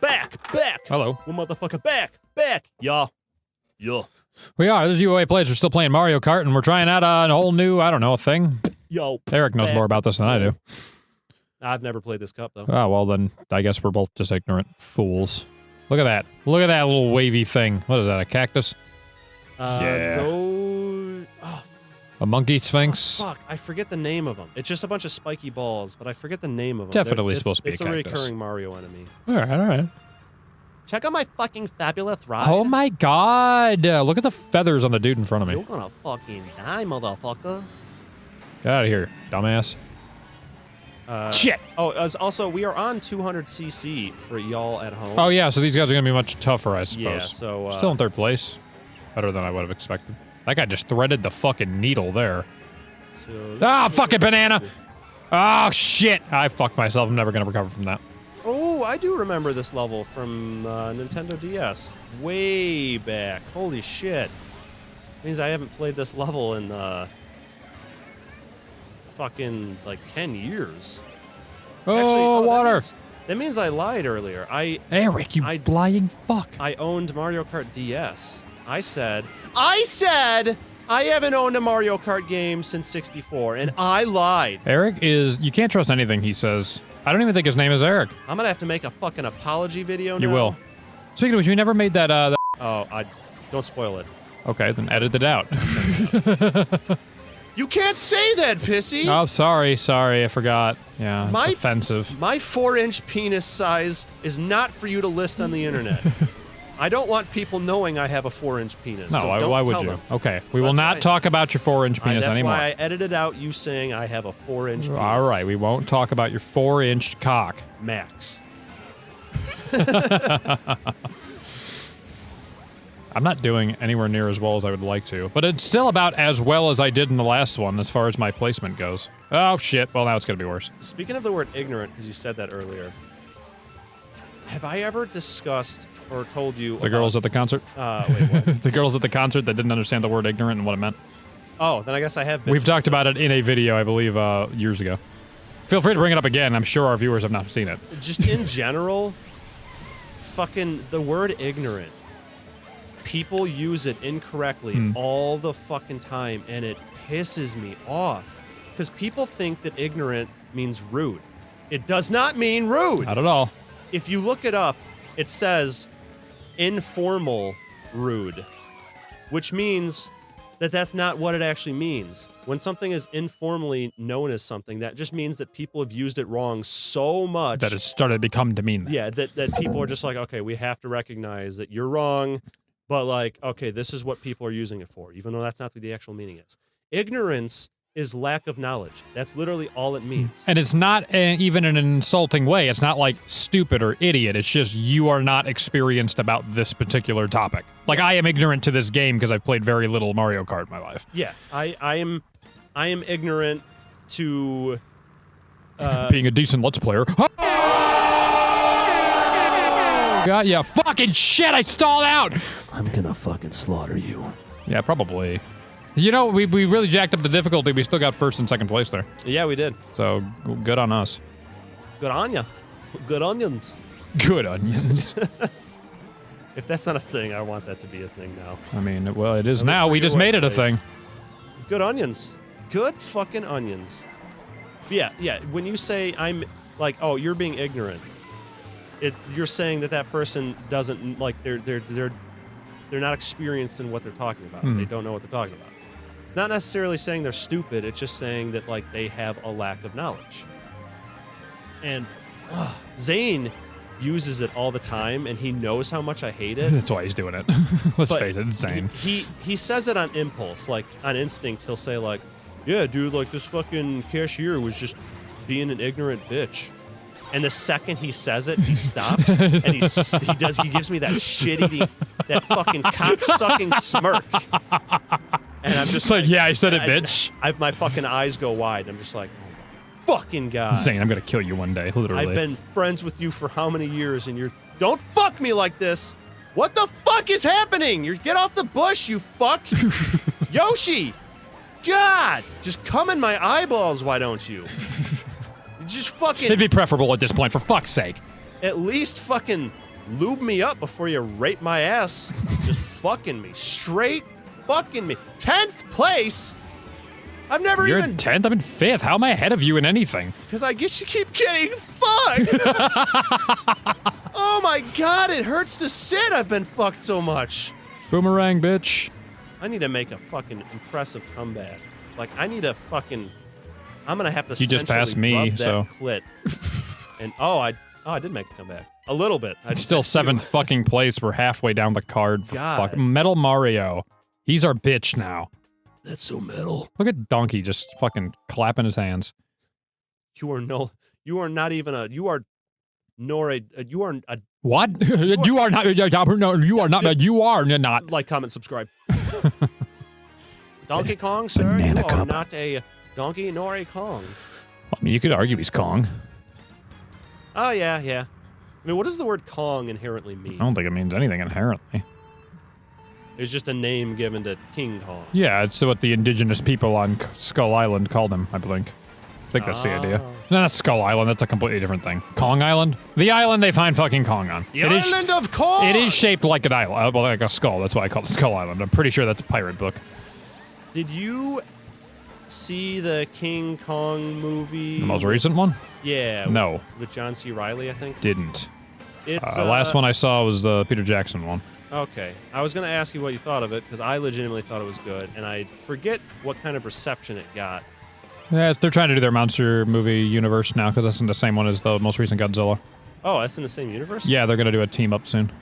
Back. Hello. Well, motherfucker, back. Yeah. We are. This is u.o.a Plays. We're still playing Mario Kart, and we're trying out a whole new, I don't know, thing. Yo. Eric knows more about this than I do. I've never played this cup, though. Oh, well, then I guess we're both just ignorant fools. Look at that. Look at that little wavy thing. What is that, a cactus? Yeah. A monkey sphinx? Oh, fuck, I forget the name of them. It's just a bunch of spiky balls, but I forget the name of them. Definitely supposed to be a cactus. It's a recurring Mario enemy. All right. Check out my fucking fabulous ride. Oh my god! Look at the feathers on the dude in front of me. You're gonna fucking die, motherfucker. Get out of here, dumbass. Shit! Oh, also, we are on 200cc for y'all at home. Oh yeah, so these guys are gonna be much tougher, I suppose. Yeah, so... Still in third place. Better than I would have expected. That guy just threaded the fucking needle there. Fucking banana! Oh, shit! I fucked myself. I'm never gonna recover from that. Oh, I do remember this level from Nintendo DS. Way back. Holy shit. Means I haven't played this level in, fucking, like, 10 years. Oh, Actually, water! That means I lied earlier. Eric, you lying fuck. I owned Mario Kart DS. I said I haven't owned a Mario Kart game since 64, and I lied. Eric you can't trust anything he says. I don't even think his name is Eric. I'm gonna have to make a fucking apology video now. You will. Speaking of which, you never made that, Oh, don't spoil it. Okay, then edit it out. You can't say that, Pissy! Oh, sorry, I forgot. Yeah, it's offensive. My 4-inch penis size is not for you to list on the internet. I don't want people knowing I have a 4-inch penis. No, so why would tell you? them. Okay, we will not talk about your 4-inch penis anymore. That's why I edited out you saying I have a 4-inch penis. All right, we won't talk about your 4-inch cock. Max. I'm not doing anywhere near as well as I would like to, but it's still about as well as I did in the last one as far as my placement goes. Oh, shit. Well, now it's going to be worse. Speaking of the word ignorant, because you said that earlier, have I ever discussed or told you The girls at the concert? Wait, what? The girls at the concert that didn't understand the word ignorant and what it meant? Oh, then I guess I have been. We've talked about it in a video, I believe, years ago. Feel free to bring it up again. I'm sure our viewers have not seen it. Just in general, fucking the word ignorant. People use it incorrectly all the fucking time, and it pisses me off. Because people think that ignorant means rude. It does not mean rude. Not at all. If you look it up, it says informal rude, which means that that's not what it actually means. When something is informally known as something, that just means that people have used it wrong so much that it started to become to mean that. Yeah, that people are just like, okay, we have to recognize that you're wrong, but like, okay, this is what people are using it for, even though that's not what the actual meaning is. Ignorance is lack of knowledge. That's literally all it means. And it's not even in an insulting way. It's not like stupid or idiot. It's just you are not experienced about this particular topic. Like, I am ignorant to this game because I've played very little Mario Kart in my life. Yeah, I am ignorant to being a decent Let's Player. God, yeah, fucking shit, I stalled out! I'm gonna fucking slaughter you. Yeah, probably. You know, we really jacked up the difficulty. We still got first and second place there. Yeah, we did. So, good on us. Good on ya. Good onions. Good onions. If that's not a thing, I want that to be a thing now. I mean, well, it is now. We just made it a thing. Good onions. Good fucking onions. Yeah. When you say I'm, like, oh, you're being ignorant, you're saying that person doesn't, like, they're not experienced in what they're talking about. They don't know what they're talking about. It's not necessarily saying they're stupid. It's just saying that, like, they have a lack of knowledge. And Zane uses it all the time, and he knows how much I hate it. That's why he's doing it. Let's face it, it's Zane. He says it on impulse, like, on instinct. He'll say, like, yeah, dude, like, this fucking cashier was just being an ignorant bitch. And the second he says it, he stops, and he gives me that shit-eating, that fucking cock-sucking smirk. And I'm just like, yeah, I said it, bitch. My fucking eyes go wide. I'm just like, oh, fucking God. Zane, I'm gonna kill you one day, literally. I've been friends with you for how many years, and you're... Don't fuck me like this! What the fuck is happening? Get off the bush, you fuck! Yoshi! God! Just come in my eyeballs, why don't you? Just fucking... It'd be preferable at this point, for fuck's sake. At least fucking lube me up before you rape my ass. Just fucking me. Straight fucking me. 10th place? I've never You're even... in 10th? I'm in 5th. How am I ahead of you in anything? Because I guess you keep getting fucked. Oh my god, it hurts to sit. I've been fucked so much. Boomerang, bitch. I need to make a fucking impressive comeback. Like, I need a fucking... I'm gonna have to You just passed me, rub that so... clit. And, I did make a comeback. A little bit. Still 7th fucking place. We're halfway down the card. For God. Metal Mario. He's our bitch now. That's so metal. Look at Donkey just fucking clapping his hands. You are not even a, you are a, What? You are not, you are not. like, comment, subscribe. Donkey Kong, sir, Banana you are cup. not a donkey nor a Kong. I mean, you could argue he's Kong. Oh, yeah. I mean, what does the word Kong inherently mean? I don't think it means anything inherently. It's just a name given to King Kong. Yeah, it's what the indigenous people on Skull Island called him, I think. I think that's the idea. No, not Skull Island, that's a completely different thing. Kong Island? The island they find fucking Kong on. The island of Kong! It is shaped like an island, well, like a skull, that's why I call it Skull Island. I'm pretty sure that's a pirate book. Did you see the King Kong movie? The most recent one? Yeah. No. With John C. Reilly, I think? Didn't. It's last one I saw was the Peter Jackson one. Okay. I was going to ask you what you thought of it, because I legitimately thought it was good, and I forget what kind of reception it got. Yeah, they're trying to do their monster movie universe now, because that's in the same one as the most recent Godzilla. Oh, that's in the same universe? Yeah, they're going to do a team up soon.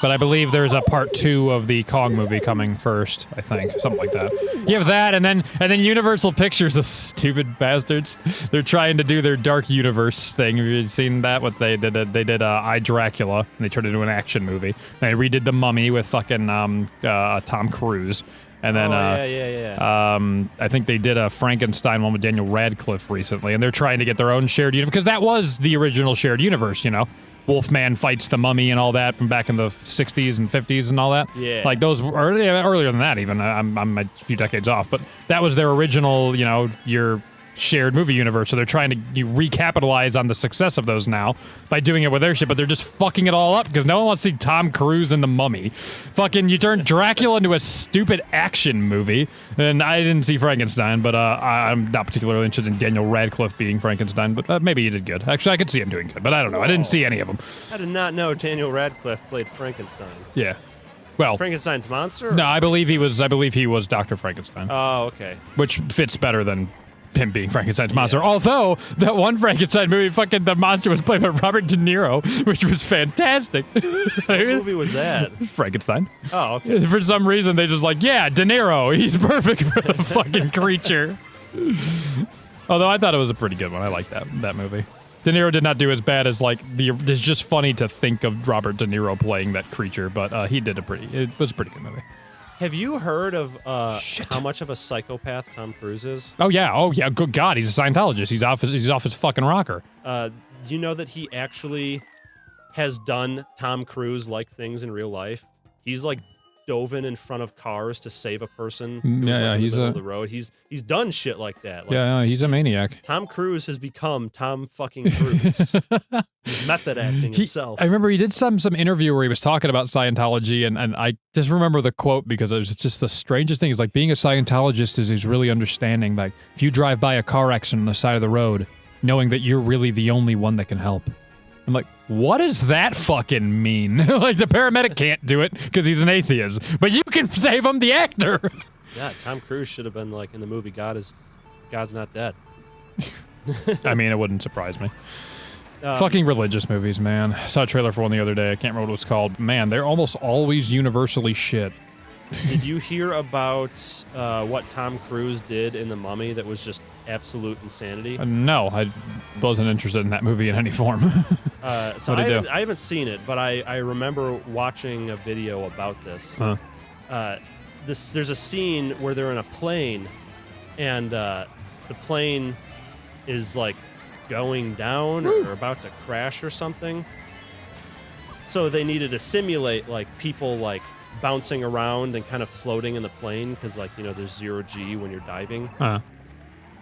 But I believe there's a part 2 of the Kong movie coming first, I think. Something like that. You have that, and then Universal Pictures, the stupid bastards. They're trying to do their Dark Universe thing. Have you seen that? What they did? They did I, Dracula, and they turned it into an action movie. They redid The Mummy with fucking Tom Cruise. And then, I think they did a Frankenstein one with Daniel Radcliffe recently, and they're trying to get their own shared universe, because that was the original shared universe, you know? Wolfman fights the mummy and all that from back in the 60s and 50s and all that. Yeah. Like, those were earlier than that, even. I'm a few decades off, but that was their original, you know, your shared movie universe, so they're trying to recapitalize on the success of those now by doing it with their shit, but they're just fucking it all up because no one wants to see Tom Cruise in The Mummy. Fucking, you turned Dracula into a stupid action movie, and I didn't see Frankenstein, but I'm not particularly interested in Daniel Radcliffe being Frankenstein, but maybe he did good. Actually, I could see him doing good, but I don't know. I didn't see any of them. I did not know Daniel Radcliffe played Frankenstein. Yeah. Well, Frankenstein's monster? no, I believe he was Dr. Frankenstein. Oh, okay. Which fits better than him being Frankenstein's monster. Although, that one Frankenstein movie, fucking the monster was played by Robert De Niro, which was fantastic. What movie was that? Frankenstein. Oh, okay. For some reason, they just like, yeah, De Niro, he's perfect for the fucking creature. Although I thought it was a pretty good one. I like that movie. De Niro did not do as bad as, like, it's just funny to think of Robert De Niro playing that creature, but he did it was a pretty good movie. Have you heard of how much of a psychopath Tom Cruise is? Oh yeah, good God, he's a Scientologist. He's off his fucking rocker. You know that he actually has done Tom Cruise-like things in real life? He's, like, dove in front of cars to save a person who was, like, in the middle of the road. He's done shit like that. Like, he's a maniac. Tom Cruise has become Tom fucking Cruise. He's method acting himself. I remember he did some interview where he was talking about Scientology, and I just remember the quote because it was just the strangest thing. It's like, being a Scientologist is really understanding, like, if you drive by a car accident on the side of the road, knowing that you're really the only one that can help. I'm like, what does that fucking mean? Like, the paramedic can't do it because he's an atheist, but you can save him, the actor. Yeah, Tom Cruise should have been, like, in the movie God's Not Dead. I mean, it wouldn't surprise me. Fucking religious movies, man. I saw a trailer for one the other day. I can't remember what it's called. Man, they're almost always universally shit. Did you hear about what Tom Cruise did in The Mummy that was just absolute insanity? No, I wasn't interested in that movie in any form. So I haven't seen it, but I remember watching a video about this. There's a scene where they're in a plane, and the plane is, like, going down or about to crash or something. So they needed to simulate, like, people, like, bouncing around and kind of floating in the plane because, like, you know, there's 0 G when you're diving.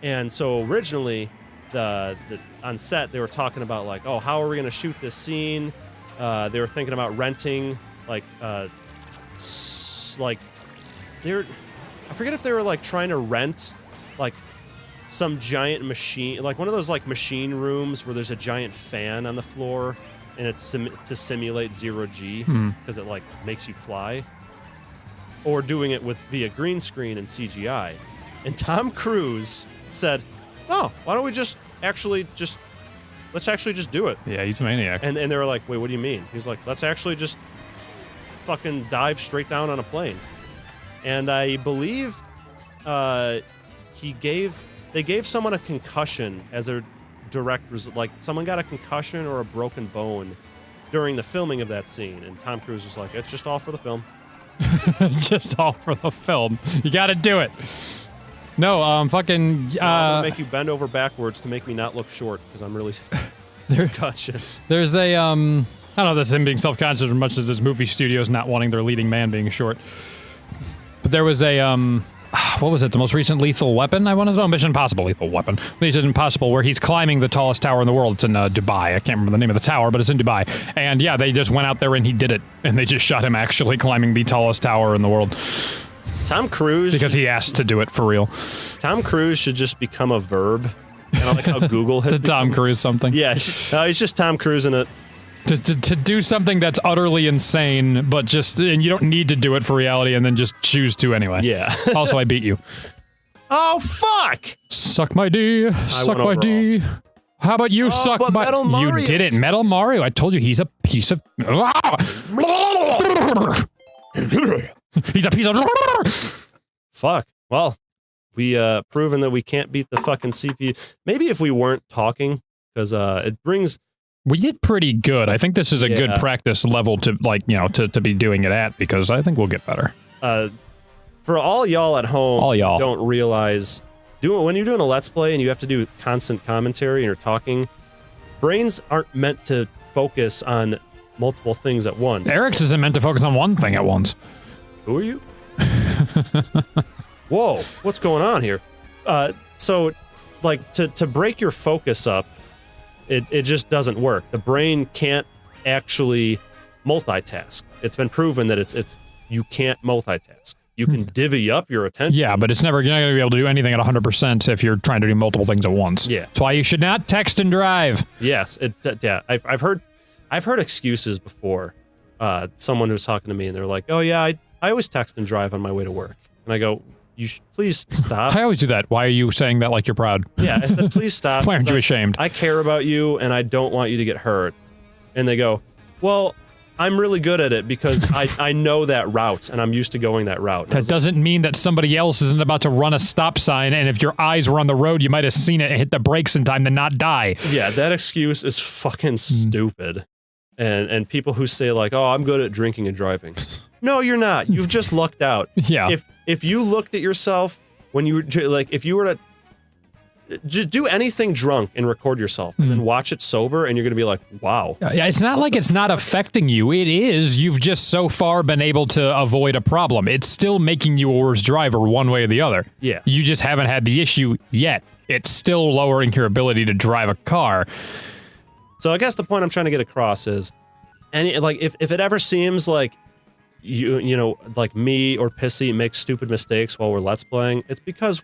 And so originally on set they were talking about like, oh, how are we gonna shoot this scene? They were thinking about renting like I forget if they were like trying to rent like some giant machine, like one of those like machine rooms where there's a giant fan on the floor and it's to simulate 0G because it like makes you fly, or doing it via green screen and CGI. And Tom Cruise said, "Oh, why don't we let's actually just do it." Yeah, he's a maniac. And they were like, "Wait, what do you mean?" He's like, "Let's actually just fucking dive straight down on a plane." And I believe they gave someone a concussion as a direct result. Like someone got a concussion or a broken bone during the filming of that scene, and Tom Cruise was like, "It's just all for the film." Just all for the film. You got to do it. No, I'm gonna make you bend over backwards to make me not look short because I'm really self-conscious. There's a I don't know if that's him being self-conscious as much as his movie studios not wanting their leading man being short. But there was a what was it? The most recent Lethal Weapon? I want to know. Mission Impossible Lethal Weapon. Mission Impossible, where he's climbing the tallest tower in the world. It's in Dubai. I can't remember the name of the tower, but it's in Dubai. And yeah, they just went out there and he did it, and they just shot him actually climbing the tallest tower in the world. Tom Cruise, because he asked to do it for real. Tom Cruise should just become a verb. Kind of like how Google has. To Tom Cruise something. Yeah, he's just Tom Cruise in it. To do something that's utterly insane, but and you don't need to do it for reality, and then just choose to anyway. Yeah. Also, I beat you. Oh fuck! Suck my D. Suck my D. How about you suck my? Metal Mario. You did it, Metal Mario. I told you he's a piece of. He's a piece of. Fuck. Well, we proven that we can't beat the fucking CPU. Maybe if we weren't talking, because it brings. We did pretty good. I think this is a good practice level to to be doing it at, because I think we'll get better. For all y'all at home, don't realize when you're doing a Let's Play and you have to do constant commentary and you're talking, brains aren't meant to focus on multiple things at once. Eric's isn't meant to focus on one thing at once. Who are you? Whoa, what's going on here? So, like, to break your focus up, it just doesn't work. The brain can't actually multitask. It's been proven that it's you can't multitask. You can divvy up your attention. Yeah, but you're not going to be able to do anything at 100% if you're trying to do multiple things at once. Yeah. That's why you should not text and drive. Yes, yeah. I've heard excuses before. Someone was talking to me and they're like, "Oh yeah, I always text and drive on my way to work." And I go, "You should please stop." I always do that. Why are you saying that like you're proud? Yeah, I said, "Please stop." Why aren't you ashamed? I care about you and I don't want you to get hurt. And they go, "Well, I'm really good at it because I know that route and I'm used to going that route." That doesn't mean that somebody else isn't about to run a stop sign, and if your eyes were on the road, you might have seen it and hit the brakes in time to not die. Yeah, that excuse is fucking stupid. And people who say like, "Oh, I'm good at drinking and driving." No, you're not. You've just lucked out. Yeah. If you looked at yourself when you were like, if you were to just do anything drunk and record yourself and then watch it sober, and you're going to be like, wow. Yeah, it's not like it's not affecting you. It is. You've just so far been able to avoid a problem. It's still making you a worse driver one way or the other. Yeah. You just haven't had the issue yet. It's still lowering your ability to drive a car. So I guess the point I'm trying to get across is, if it ever seems like you know, like me or Pissy makes stupid mistakes while we're Let's Playing, it's because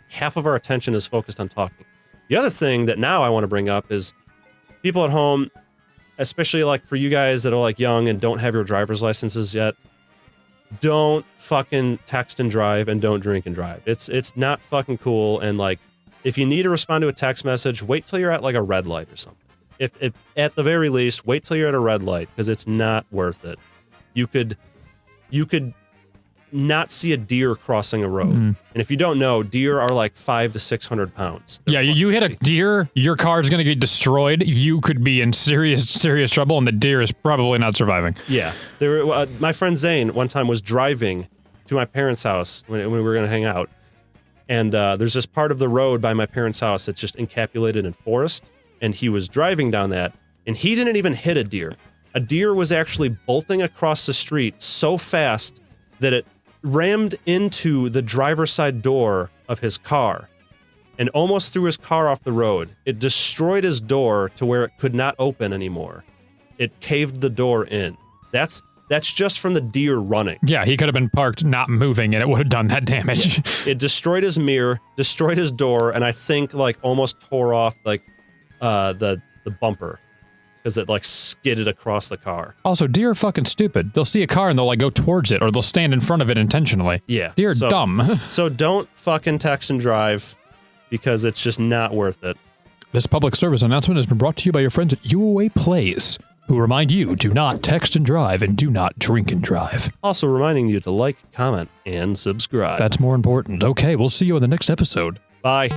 half of our attention is focused on talking. The other thing that now I want to bring up is people at home, especially like for you guys that are like young and don't have your driver's licenses yet, don't fucking text and drive and don't drink and drive. It's not fucking cool. And like, if you need to respond to a text message, wait till you're at like a red light or something. If at the very least, wait till you're at a red light, because it's not worth it. You could not see a deer crossing a road. And if you don't know, deer are like 500 to 600 pounds. Yeah, you hit a deer, your car's going to get destroyed. You could be in serious trouble, and the deer is probably not surviving. Yeah. My friend Zane one time was driving to my parents' house when we were going to hang out. And there's this part of the road by my parents' house that's just encapsulated in forest. And he was driving down that, and he didn't even hit a deer. A deer was actually bolting across the street so fast that it rammed into the driver's side door of his car. and almost threw his car off the road. It destroyed his door to where it could not open anymore. It caved the door in. That's just from the deer running. Yeah, he could have been parked not moving and it would have done that damage. Yeah. It destroyed his mirror, destroyed his door, and I think like almost tore off like the bumper because it like skidded across the car. Also, deer are fucking stupid. They'll see a car and they'll like go towards it or they'll stand in front of it intentionally. Yeah. Deer are dumb. So don't fucking text and drive because it's just not worth it. This public service announcement has been brought to you by your friends at u.o.a. Plays, who remind you, do not text and drive and do not drink and drive. Also reminding you to like, comment, and subscribe. That's more important. Okay, we'll see you in the next episode. Bye.